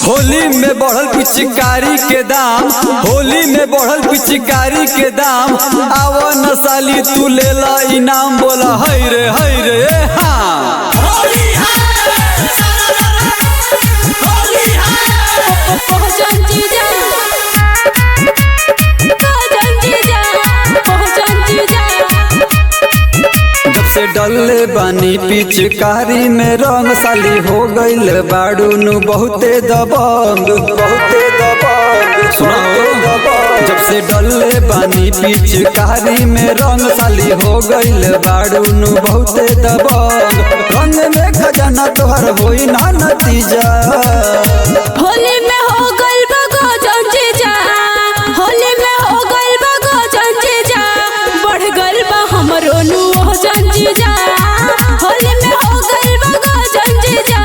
होली में बढ़ल पिचकारी के दाम, होली में बढ़ल पिचकारी के दाम। आवा न साली तू लेला इनाम, बोला है रे हाँ। जब से डले बानी पिचकारी में रंग, साली हो गईल बाड़ू नु बहुते दबंग, बहुते दबंग। जब से डले बानी पिचकारी में रंग, साली हो गईल बाड़ू नु बहुते दबंग। रंग में खजाना तोहर होई ना नतीजा। होली में हो गईल बगो जंजीजा, होली में हो गईल बगो जंजीजा। बढ़ गईल बा हमरो नु हो जंजीजा। होली में हो गईल बगो जंजीजा,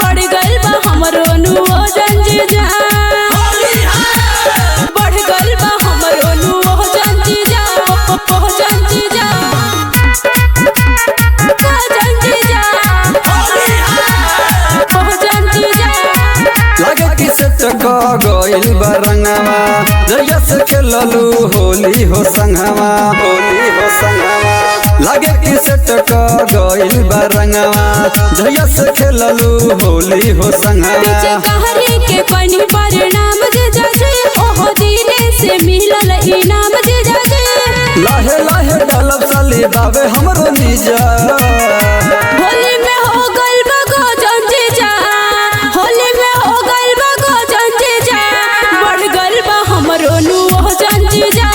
बढ़ गईल बा हमरो नु हो जंजीजा। बढ़ गईल बा हमरो नु हो जंजीजा, हो जंजीजा, हो जंजीजा, हो जंजीजा। लगे कि से टका गईल बरंगवा, जया से खेललू होली हो संगवा, होली हो संगवा। लगे कि से टका गईल बरंगवा, जया से खेललू होली हो संगवा। कहरी के पानी पर नाम जे जाजे, ओहो दीने से मिलल इनाम जे जाजे। लाहे लाहे डालब साली बावे हमरो निजा। होली में हो गईल बगो जंजीजा, होली में हो गईल बगो जंजीजा। बढ़ गईल बा हमरो नु हो जंजीजा।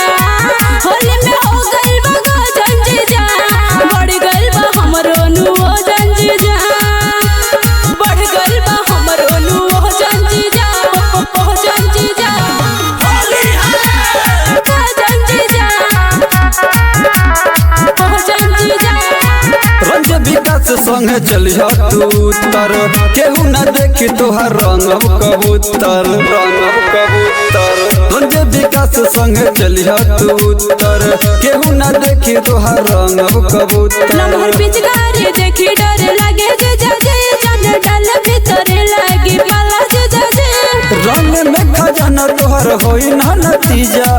होली में हो गईल बगो जंजीजा, बढ़ गईल बा हमरो नु हो जंजीजा। बढ़ गईल बा हमरो नु हो जंजीजा, हो जंजीजा, हो जंजीजा, हो जंजीजा। रंज विकास संग चलिया तू तर, केहू न देखी तोहर रंग कबूतर, रंग कबूतर। रंज विकास संग चलिया तू तर, केहू न देखी तोहर रंग कबूतर। लम्हर पिचकारी देखी डर लागे जे जाजे, चंद डाल भीतर लागी पाला जे जाजे। रंग में खजाना तोहर होई ना नतीजा।